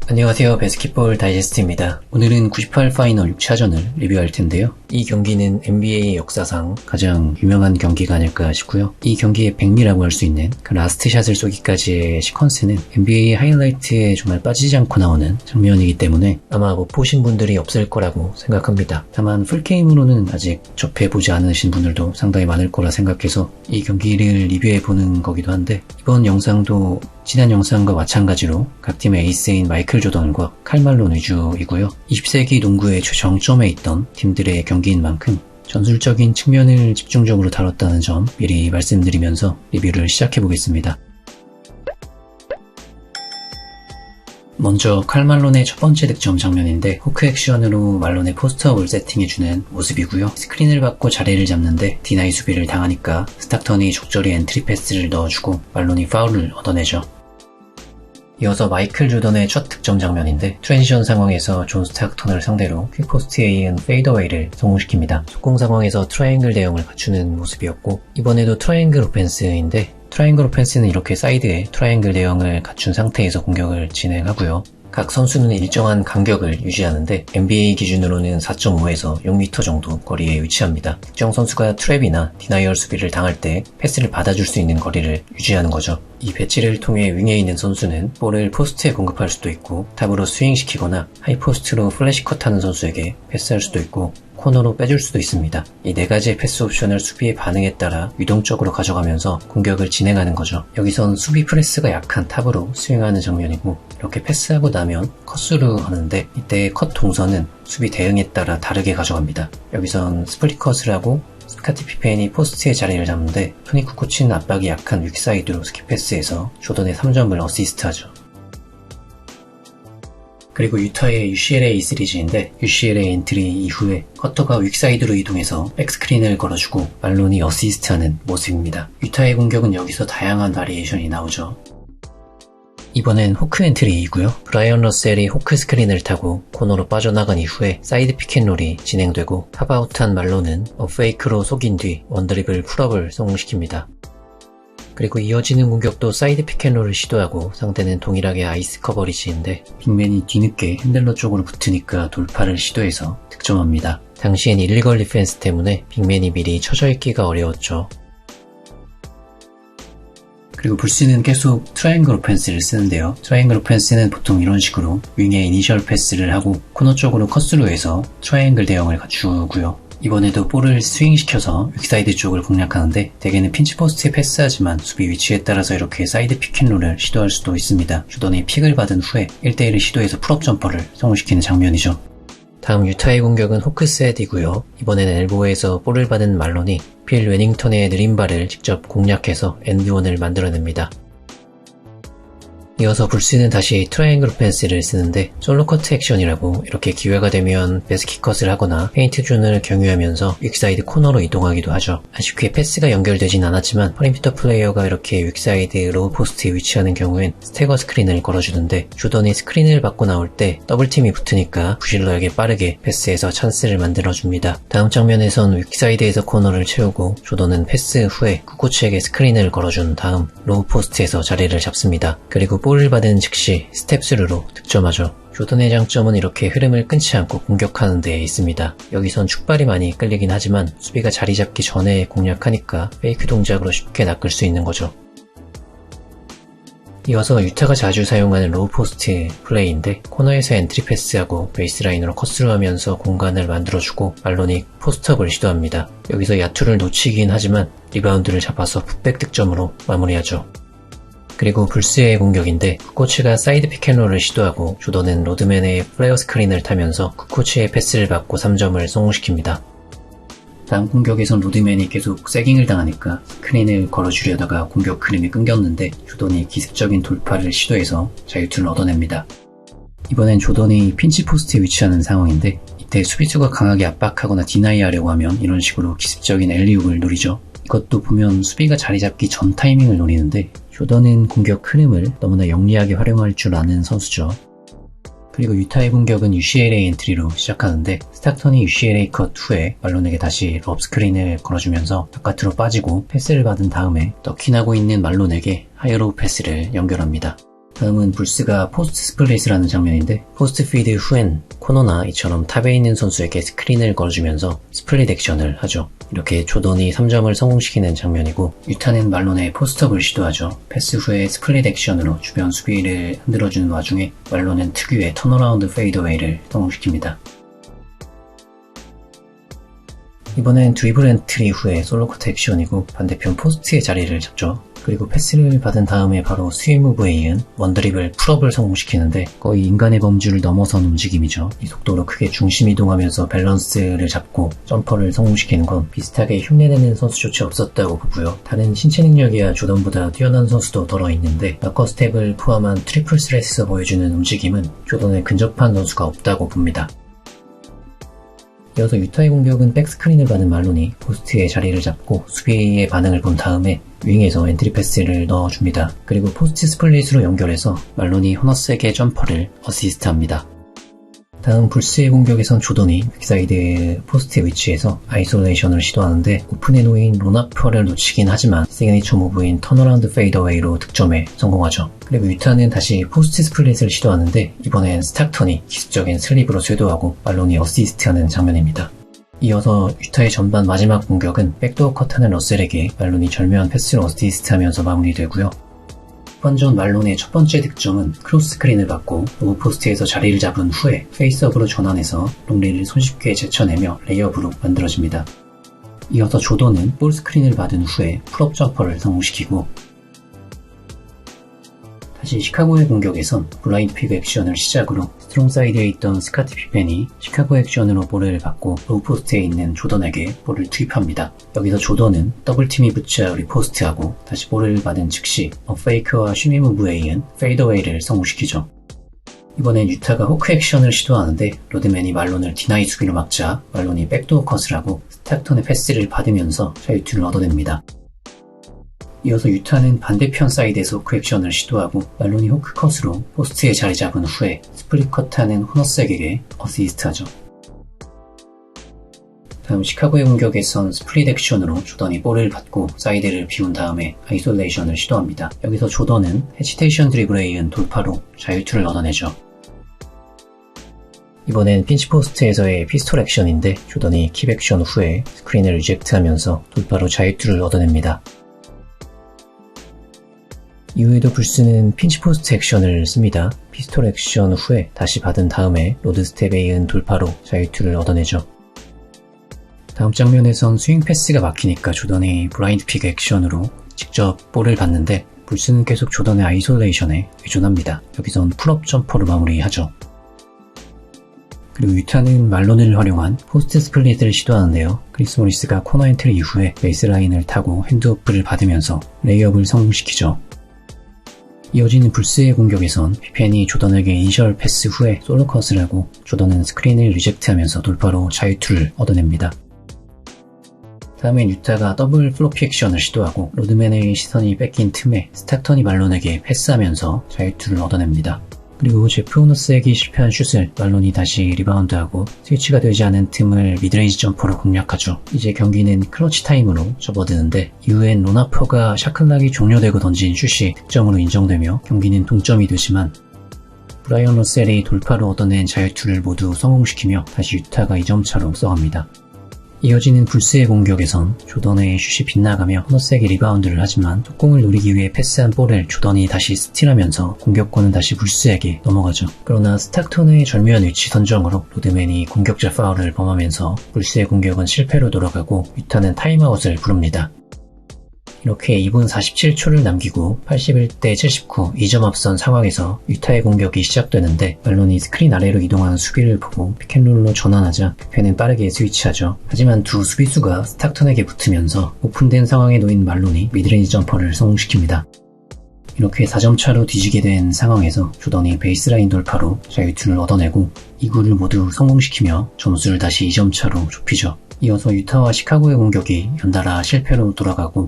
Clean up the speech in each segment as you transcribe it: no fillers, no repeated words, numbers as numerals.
안녕하세요. 배스킷볼 다이제스트입니다. 오늘은 98 파이널 6차전을 리뷰할 텐데요. 이 경기는 NBA 역사상 가장 유명한 경기가 아닐까 싶고요. 이 경기의 백미라고 할 수 있는 그 라스트 샷을 쏘기까지의 시퀀스는 NBA 하이라이트에 정말 빠지지 않고 나오는 장면이기 때문에 아마 못 보신 분들이 없을 거라고 생각합니다. 다만 풀게임으로는 아직 접해보지 않으신 분들도 상당히 많을 거라 생각해서 이 경기를 리뷰해보는 거기도 한데, 이번 영상도 지난 영상과 마찬가지로 각 팀의 에이스인 마이클 조던과 칼 말론 위주이고요. 20세기 농구의 최정점에 있던 팀들의 경기인 만큼 전술적인 측면을 집중적으로 다뤘다는 점 미리 말씀드리면서 리뷰를 시작해보겠습니다. 먼저 칼 말론의 첫 번째 득점 장면인데, 호크 액션으로 말론의 포스트업을 세팅해주는 모습이고요. 스크린을 받고 자리를 잡는데 디나이 수비를 당하니까 스탁턴이 적절히 엔트리 패스를 넣어주고 말론이 파울을 얻어내죠. 이어서 마이클 조던의 첫 득점 장면인데, 트랜지션 상황에서 존 스탁턴을 상대로 퀵포스트에 이은 페이더웨이를 성공시킵니다. 속공 상황에서 트라이앵글 대형을 갖추는 모습이었고, 이번에도 트라이앵글 오펜스인데, 트라이앵글 오펜스는 이렇게 사이드에 트라이앵글 대형을 갖춘 상태에서 공격을 진행하고요. 각 선수는 일정한 간격을 유지하는데 NBA 기준으로는 4.5에서 6m 정도 거리에 위치합니다. 특정 선수가 트랩이나 디나이얼 수비를 당할 때 패스를 받아줄 수 있는 거리를 유지하는 거죠. 이 배치를 통해 윙에 있는 선수는 볼을 포스트에 공급할 수도 있고, 탑으로 스윙시키거나 하이포스트로 플래시컷하는 선수에게 패스할 수도 있고, 코너로 빼줄 수도 있습니다. 이 네 가지의 패스 옵션을 수비의 반응에 따라 유동적으로 가져가면서 공격을 진행하는 거죠. 여기선 수비 프레스가 약한 탑으로 스윙하는 장면이고, 이렇게 패스하고 나면 컷스루 하는데, 이때 컷 동선은 수비 대응에 따라 다르게 가져갑니다. 여기선 스플릿 컷을 하고 스카티 피펜이 포스트에 자리를 잡는데, 토니 쿠코치는 압박이 약한 윅사이드로 스킵 패스에서 조던의 3점을 어시스트하죠. 그리고 유타의 UCLA 시리즈인데, UCLA 엔트리 이후에 커터가 윅사이드로 이동해서 백스크린을 걸어주고 말론이 어시스트하는 모습입니다. 유타의 공격은 여기서 다양한 바리에이션이 나오죠. 이번엔 호크 엔트리이고요. 브라이언 러셀이 호크 스크린을 타고 코너로 빠져나간 이후에 사이드 피켓롤이 진행되고, 탑아웃한 말론은 페이크로 속인 뒤 원드리블 풀업을 성공시킵니다. 그리고 이어지는 공격도 사이드 피켓롤을 시도하고, 상대는 동일하게 아이스 커버리지인데 빅맨이 뒤늦게 핸들러 쪽으로 붙으니까 돌파를 시도해서 득점합니다. 당시엔 일리걸 디펜스 때문에 빅맨이 미리 쳐져 있기가 어려웠죠. 그리고 불스는 계속 트라이앵글 오펜스를 쓰는데요. 트라이앵글 오펜스는 보통 이런 식으로 윙에 이니셜 패스를 하고 코너 쪽으로 컷스루해서 트라이앵글 대형을 갖추고요. 이번에도 볼을 스윙시켜서 윅사이드 쪽을 공략하는데, 대개는 핀치포스트에 패스하지만 수비 위치에 따라서 이렇게 사이드 픽앤롤을 시도할 수도 있습니다. 조던이 픽을 받은 후에 1대1을 시도해서 풀업 점퍼를 성공시키는 장면이죠. 다음 유타의 공격은 호크셋이고요. 이번에는 엘보에서 볼을 받은 말론이 빌 웨닝턴의 느린 발을 직접 공략해서 엔드원을 만들어냅니다. 이어서 불스는 다시 트라이앵글 오펜스를 쓰는데, 솔로 커트 액션이라고 이렇게 기회가 되면 베스킷 컷을 하거나 페인트 존을 경유하면서 윅사이드 코너로 이동하기도 하죠. 아쉽게 패스가 연결되진 않았지만 퍼리미터 플레이어가 이렇게 윅사이드 로우 포스트에 위치하는 경우엔 스태거 스크린을 걸어주는데, 조던이 스크린을 받고 나올 때 더블팀이 붙으니까 부실러에게 빠르게 패스해서 찬스를 만들어줍니다. 다음 장면에선 윅사이드에서 코너를 채우고, 조던은 패스 후에 쿠코치에게 스크린을 걸어준 다음 로우 포스트에서 자리를 잡습니다. 그리고 볼을 받은 즉시 스텝스루로 득점하죠. 조던의 장점은 이렇게 흐름을 끊지 않고 공격하는 데에 있습니다. 여기선 축발이 많이 끌리긴 하지만 수비가 자리 잡기 전에 공략하니까 페이크 동작으로 쉽게 낚을 수 있는 거죠. 이어서 유타가 자주 사용하는 로우 포스트 플레이인데, 코너에서 엔트리 패스하고 베이스라인으로 컷스루 하면서 공간을 만들어주고 말론이 포스트업을 시도합니다. 여기서 야투를 놓치긴 하지만 리바운드를 잡아서 풋백 득점으로 마무리하죠. 그리고 불스의 공격인데, 쿠코치가 사이드 픽앤롤을 시도하고 조던은 로드맨의 플레어 스크린을 타면서 쿠코치의 패스를 받고 3점을 성공시킵니다. 다음 공격에선 로드맨이 계속 세깅을 당하니까 스크린을 걸어주려다가 공격 흐름이 끊겼는데, 조던이 기습적인 돌파를 시도해서 자유투를 얻어냅니다. 이번엔 조던이 핀치 포스트에 위치하는 상황인데, 이때 수비수가 강하게 압박하거나 디나이 하려고 하면 이런 식으로 기습적인 엘리웁을 노리죠. 이것도 보면 수비가 자리 잡기 전 타이밍을 노리는데, 조던은 공격 흐름을 너무나 영리하게 활용할 줄 아는 선수죠. 그리고 유타의 공격은 UCLA 엔트리로 시작하는데, 스탁턴이 UCLA 컷 후에 말론에게 다시 럽 스크린을 걸어주면서 바깥으로 빠지고 패스를 받은 다음에 더퀸하고 있는 말론에게 하이로우 패스를 연결합니다. 다음은 불스가 포스트 스플릿을 하는 장면인데 포스트 피드 후엔 코너나 이처럼 탑에 있는 선수에게 스크린을 걸어주면서 스플릿 액션을 하죠. 이렇게 조던이 3점을 성공시키는 장면이고 유타는 말론의 포스트업을 시도하죠. 패스 후에 스플릿 액션으로 주변 수비를 흔들어주는 와중에 말론은 특유의 턴어라운드 페이더웨이를 성공시킵니다. 이번엔 드리블 엔트리 후에 솔로커트 액션이고 반대편 포스트의 자리를 잡죠. 그리고 패스를 받은 다음에 바로 스윗 무브에 이은 원드리블 풀업을 성공시키는데 거의 인간의 범주를 넘어선 움직임이죠. 이 속도로 크게 중심 이동하면서 밸런스를 잡고 점퍼를 성공시키는 건 비슷하게 흉내내는 선수조차 없었다고 보고요. 다른 신체 능력이야 조던보다 뛰어난 선수도 덜어 있는데 마커 스텝을 포함한 트리플 스렛에서 보여주는 움직임은 조던에 근접한 선수가 없다고 봅니다. 이어서 유타의 공격은 백스크린을 받은 말론이 포스트에 자리를 잡고 수비의 반응을 본 다음에 윙에서 엔트리 패스를 넣어줍니다. 그리고 포스트 스플릿으로 연결해서 말론이 호너스에게 점퍼를 어시스트합니다. 다음 불스의 공격에선 조던이 백사이드 포스트의 위치에서 아이솔레이션을 시도하는데 오픈해 놓인 로나퍼를 놓치긴 하지만 시그니처 무브인 턴어라운드 페이더웨이로 득점에 성공하죠. 그리고 유타는 다시 포스트 스플릿을 시도하는데 이번엔 스탁턴이 기습적인 슬립으로 쇄도하고 말론이 어시스트하는 장면입니다. 이어서 유타의 전반 마지막 공격은 백도어 컷하는 러셀에게 말론이 절묘한 패스를 어시스트하면서 마무리되고요. 후반전 말론의 첫 번째 득점은 크로스 스크린을 받고 로우포스트에서 자리를 잡은 후에 페이스업으로 전환해서 롱리를 손쉽게 제쳐내며 레이업으로 만들어집니다. 이어서 조던은 볼 스크린을 받은 후에 풀업 점퍼를 성공시키고 다시 시카고의 공격에선 블라인드 픽 액션을 시작으로 스트롱 사이드에 있던 스카트 피펜이 시카고 액션으로 볼을 받고 로우포스트에 있는 조던에게 볼을 투입합니다. 여기서 조던은 더블팀이 붙여 리포스트하고 다시 볼을 받은 즉시 페이크와 쉬미 무브에 이은 페이더웨이를 성공시키죠. 이번엔 유타가 호크 액션을 시도하는데 로드맨이 말론을 디나이 수비로 막자 말론이 백도어 컷을 하고 스탁턴의 패스를 받으면서 자유투를 얻어냅니다. 이어서 유타는 반대편 사이드에서 호크 액션을 시도하고 말론이 호크 컷으로 포스트에 자리 잡은 후에 스플릿 컷하는 호너스에게 어시스트하죠. 다음 시카고의 공격에선 스플릿 액션으로 조던이 볼을 받고 사이드를 비운 다음에 아이솔레이션을 시도합니다. 여기서 조던은 헤지테이션 드리블에 이은 돌파로 자유투를 얻어내죠. 이번엔 핀치포스트에서의 피스톨 액션인데 조던이 킵 액션 후에 스크린을 리젝트하면서 돌파로 자유투를 얻어냅니다. 이후에도 불스는 핀치포스트 액션을 씁니다. 피스톨 액션 후에 다시 받은 다음에 로드스텝에 이은 돌파로 자유투를 얻어내죠. 다음 장면에선 스윙 패스가 막히니까 조던이 블라인드 픽 액션으로 직접 볼을 받는데 불스는 계속 조던의 아이솔레이션에 의존합니다. 여기선 풀업 점퍼로 마무리하죠. 그리고 유타는 말론을 활용한 포스트 스플릿을 시도하는데요. 크리스 모리스가 코너 엔트리 이후에 베이스라인을 타고 핸드오프를 받으면서 레이업을 성공시키죠. 이어지는 불스의 공격에선 피펜이 조던에게 이니셜 패스 후에 솔로컷을 하고 조던은 스크린을 리젝트하면서 돌파로 자유투를 얻어냅니다. 다음엔 유타가 더블 플로피 액션을 시도하고 로드맨의 시선이 뺏긴 틈에 스탁턴이 말론에게 패스하면서 자유투를 얻어냅니다. 그리고 제프 호너스에게 실패한 슛을 말론이 다시 리바운드하고 스위치가 되지 않은 틈을 미드레인지 점퍼로 공략하죠. 이제 경기는 클러치 타임으로 접어드는데 이후엔 로나퍼가 샤클락이 종료되고 던진 슛이 득점으로 인정되며 경기는 동점이 되지만 브라이언 러셀이 돌파로 얻어낸 자유투를 모두 성공시키며 다시 유타가 2점 차로 앞서갑니다. 이어지는 불스의 공격에선 조던의 슛이 빗나가며 호너스에게 리바운드를 하지만 속공을 노리기 위해 패스한 볼을 조던이 다시 스틸하면서 공격권은 다시 불스에게 넘어가죠. 그러나 스탁턴의 절묘한 위치 선정으로 로드맨이 공격자 파울을 범하면서 불스의 공격은 실패로 돌아가고 유타는 타임아웃을 부릅니다. 이렇게 2분 47초를 남기고 81대 79 2점 앞선 상황에서 유타의 공격이 시작되는데 말론이 스크린 아래로 이동하는 수비를 보고 픽앤롤로 전환하자 피펜은 빠르게 스위치하죠. 하지만 두 수비수가 스탁턴에게 붙으면서 오픈된 상황에 놓인 말론이 미드레인지 점퍼를 성공시킵니다. 이렇게 4점 차로 뒤지게 된 상황에서 조던이 베이스라인 돌파로 자유투를 얻어내고 2구를 모두 성공시키며 점수를 다시 2점 차로 좁히죠. 이어서 유타와 시카고의 공격이 연달아 실패로 돌아가고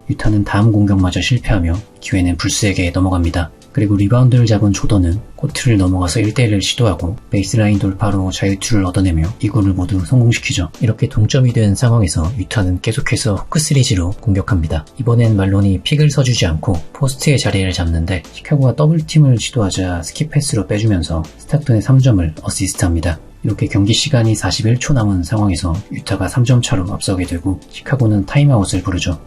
유타는 다음 공격마저 실패하며 기회는 불스에게 넘어갑니다. 그리고 리바운드를 잡은 조던은 코트를 넘어가서 1대1을 시도하고 베이스라인 돌파로 자유투를 얻어내며 이골을 모두 성공시키죠. 이렇게 동점이 된 상황에서 유타는 계속해서 호크 시리즈로 공격합니다. 이번엔 말론이 픽을 서주지 않고 포스트에 자리를 잡는데 시카고가 더블팀을 시도하자 스킵패스로 빼주면서 스타턴의 3점을 어시스트합니다. 이렇게 경기 시간이 41초 남은 상황에서 유타가 3점 차로 앞서게 되고 시카고는 타임아웃을 부르죠.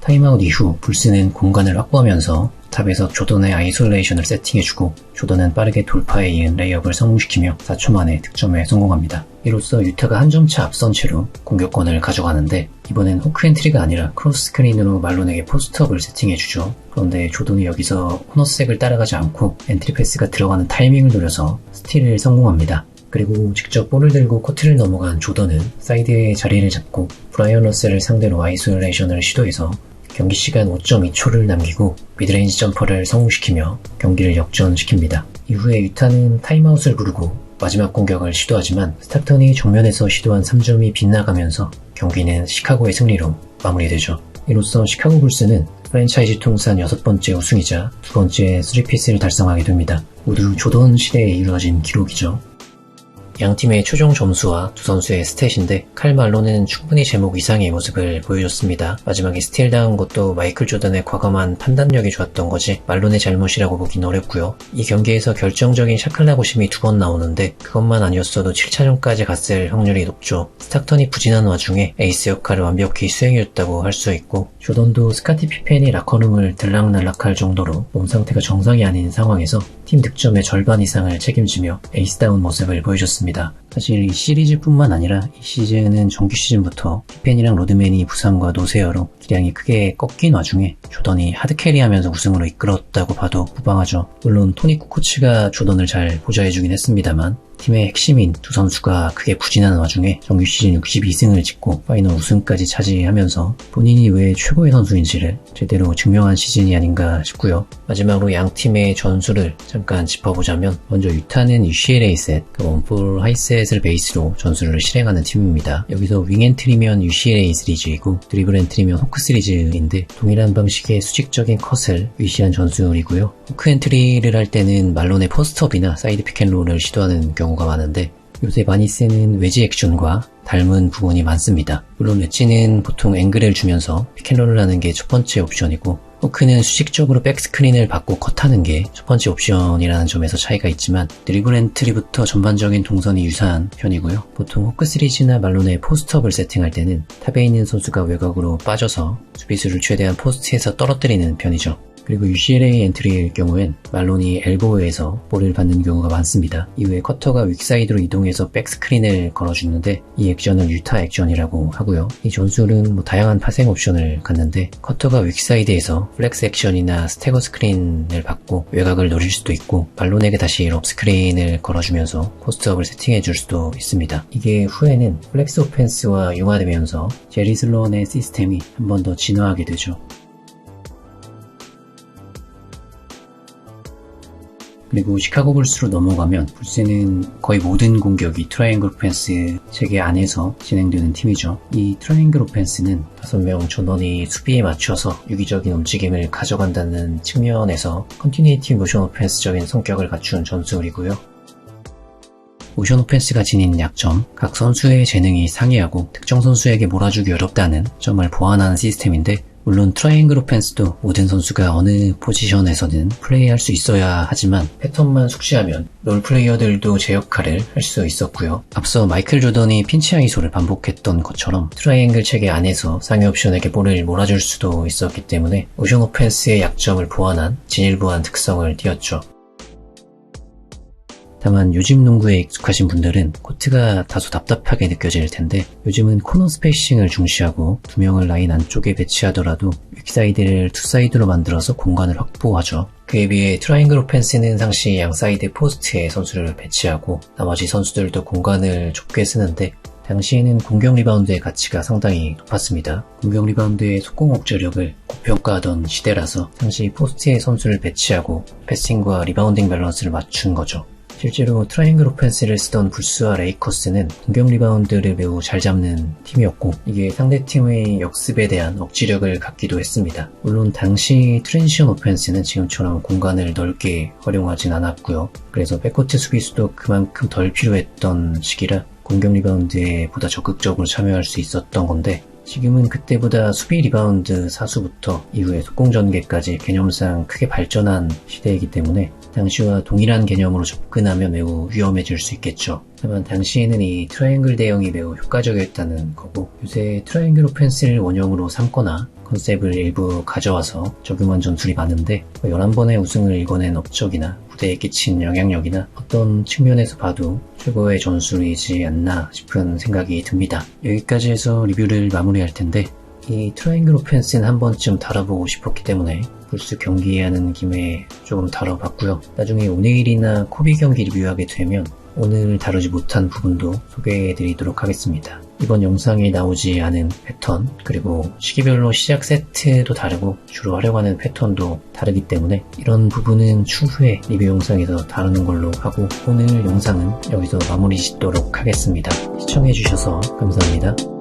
타임아웃 이후 불스는 공간을 확보하면서 탑에서 조던의 아이솔레이션을 세팅해주고 조던은 빠르게 돌파에 이은 레이업을 성공시키며 4초 만에 득점에 성공합니다. 이로써 유타가 한 점 차 앞선 채로 공격권을 가져가는데 이번엔 호크 엔트리가 아니라 크로스 스크린으로 말론에게 포스트업을 세팅해주죠. 그런데 조던이 여기서 코너스색을 따라가지 않고 엔트리 패스가 들어가는 타이밍을 노려서 스틸을 성공합니다. 그리고 직접 볼을 들고 코트를 넘어간 조던은 사이드에 자리를 잡고 브라이언 러셀을 상대로 아이솔레이션을 시도해서 경기 시간 5.2초를 남기고 미드레인지 점퍼를 성공시키며 경기를 역전시킵니다. 이후에 유타는 타임아웃을 부르고 마지막 공격을 시도하지만 스타턴이 정면에서 시도한 3점이 빗나가면서 경기는 시카고의 승리로 마무리되죠. 이로써 시카고 불스는 프랜차이즈 통산 6번째 우승이자 2번째 3피스를 달성하게 됩니다. 모두 조던 시대에 이루어진 기록이죠. 양 팀의 최종 점수와 두 선수의 스탯인데 칼 말론은 충분히 제목 이상의 모습을 보여줬습니다. 마지막에 스틸 당한 것도 마이클 조던의 과감한 판단력이 좋았던 거지 말론의 잘못이라고 보긴 어렵고요. 이 경기에서 결정적인 샤클라고심이 2번 나오는데 그것만 아니었어도 7차전까지 갔을 확률이 높죠. 스타턴이 부진한 와중에 에이스 역할을 완벽히 수행해줬다고 할 수 있고 조던도 스카티 피펜이 라커룸을 들락날락할 정도로 몸 상태가 정상이 아닌 상황에서 팀 득점의 절반 이상을 책임지며 에이스다운 모습을 보여줬습니다. 사실 이 시리즈뿐만 아니라 이 시즌은 정규 시즌부터 피펜이랑 로드맨이 부상과 노세어로 기량이 크게 꺾인 와중에 조던이 하드캐리하면서 우승으로 이끌었다고 봐도 무방하죠. 물론 토니 쿠코치가 조던을 잘 보좌해주긴 했습니다만 팀의 핵심인 두 선수가 크게 부진하는 와중에 정규 시즌 62승을 찍고 파이널 우승까지 차지하면서 본인이 왜 최고의 선수인지를 제대로 증명한 시즌이 아닌가 싶고요. 마지막으로 양 팀의 전술을 잠깐 짚어보자면 먼저 유타는 UCLA 셋, 원볼 하이셋을 베이스로 전술을 실행하는 팀입니다. 여기서 윙엔트리면 UCLA 시리즈이고 드리블 엔트리면 호크 시리즈인데 동일한 방식의 수직적인 컷을 위시한 전술이고요. 호크 엔트리를 할 때는 말론의 포스트업이나 사이드 픽앤롤을 시도하는 경우가 많은데 요새 많이 쓰는 웨지 액션과 닮은 부분이 많습니다. 물론 웨지는 보통 앵글을 주면서 픽앤롤을 하는 게 첫 번째 옵션이고 호크는 수직적으로 백스크린을 받고 컷하는 게 첫 번째 옵션이라는 점에서 차이가 있지만 드리블 엔트리부터 전반적인 동선이 유사한 편이고요. 보통 호크 시리즈나 말론의 포스트업을 세팅할 때는 탑에 있는 선수가 외곽으로 빠져서 수비수를 최대한 포스트에서 떨어뜨리는 편이죠. 그리고 UCLA 엔트리일 경우엔 말론이 엘보에서 볼을 받는 경우가 많습니다. 이후에 커터가 윅사이드로 이동해서 백스크린을 걸어주는데 이 액션을 유타 액션이라고 하고요. 이 전술은 다양한 파생 옵션을 갖는데 커터가 윅사이드에서 플렉스 액션이나 스태거 스크린을 받고 외곽을 노릴 수도 있고 말론에게 다시 럽 스크린을 걸어주면서 포스트업을 세팅해줄 수도 있습니다. 이게 후에는 플렉스 오펜스와 융화되면서 제리 슬론의 시스템이 한 번 더 진화하게 되죠. 그리고 시카고 불스로 넘어가면 불스는 거의 모든 공격이 트라이앵글 오펜스 체계 안에서 진행되는 팀이죠. 이 트라이앵글 오펜스는 5명 전원이 수비에 맞춰서 유기적인 움직임을 가져간다는 측면에서 컨티뉴이티 모션 오펜스적인 성격을 갖춘 전술이고요. 모션 오펜스가 지닌 약점, 각 선수의 재능이 상이하고 특정 선수에게 몰아주기 어렵다는 점을 보완하는 시스템인데 물론 트라이앵글 오펜스도 모든 선수가 어느 포지션에서든 플레이할 수 있어야 하지만 패턴만 숙지하면 롤 플레이어들도 제 역할을 할 수 있었고요. 앞서 마이클 조던이 핀치 아이소를 반복했던 것처럼 트라이앵글 체계 안에서 상위 옵션에게 볼을 몰아줄 수도 있었기 때문에 모션 오펜스의 약점을 보완한 진일보한 특성을 띄었죠. 다만 요즘 농구에 익숙하신 분들은 코트가 다소 답답하게 느껴질 텐데 요즘은 코너 스페이싱을 중시하고 2명을 라인 안쪽에 배치하더라도 윅사이드를 투사이드로 만들어서 공간을 확보하죠. 그에 비해 트라이앵글 오펜스는 상시 양사이드 포스트에 선수를 배치하고 나머지 선수들도 공간을 좁게 쓰는데 당시에는 공격 리바운드의 가치가 상당히 높았습니다. 공격 리바운드의 속공 억제력을 고평가하던 시대라서 당시 포스트에 선수를 배치하고 패싱과 리바운딩 밸런스를 맞춘 거죠. 실제로 트라이앵글 오펜스를 쓰던 불스와 레이커스는 공격 리바운드를 매우 잘 잡는 팀이었고 이게 상대팀의 역습에 대한 억지력을 갖기도 했습니다. 물론 당시 트랜지션 오펜스는 지금처럼 공간을 넓게 활용하진 않았고요. 그래서 백코트 수비수도 그만큼 덜 필요했던 시기라 공격 리바운드에 보다 적극적으로 참여할 수 있었던 건데 지금은 그때보다 수비 리바운드 사수부터 이후에 속공 전개까지 개념상 크게 발전한 시대이기 때문에 당시와 동일한 개념으로 접근하면 매우 위험해질 수 있겠죠. 다만 당시에는 이 트라이앵글 대형이 매우 효과적이었다는 거고 요새 트라이앵글 오펜스를 원형으로 삼거나 컨셉을 일부 가져와서 적용한 전술이 많은데 11번의 우승을 이뤄낸 업적이나 무대에 끼친 영향력이나 어떤 측면에서 봐도 최고의 전술이지 않나 싶은 생각이 듭니다. 여기까지 해서 리뷰를 마무리할 텐데 이 트라이앵글 오펜스는 한 번쯤 다뤄보고 싶었기 때문에 불스 경기하는 김에 조금 다뤄봤고요. 나중에 오네일이나 코비 경기 리뷰하게 되면 오늘 다루지 못한 부분도 소개해드리도록 하겠습니다. 이번 영상에 나오지 않은 패턴 그리고 시기별로 시작 세트도 다르고 주로 활용하는 패턴도 다르기 때문에 이런 부분은 추후에 리뷰 영상에서 다루는 걸로 하고 오늘 영상은 여기서 마무리 짓도록 하겠습니다. 시청해주셔서 감사합니다.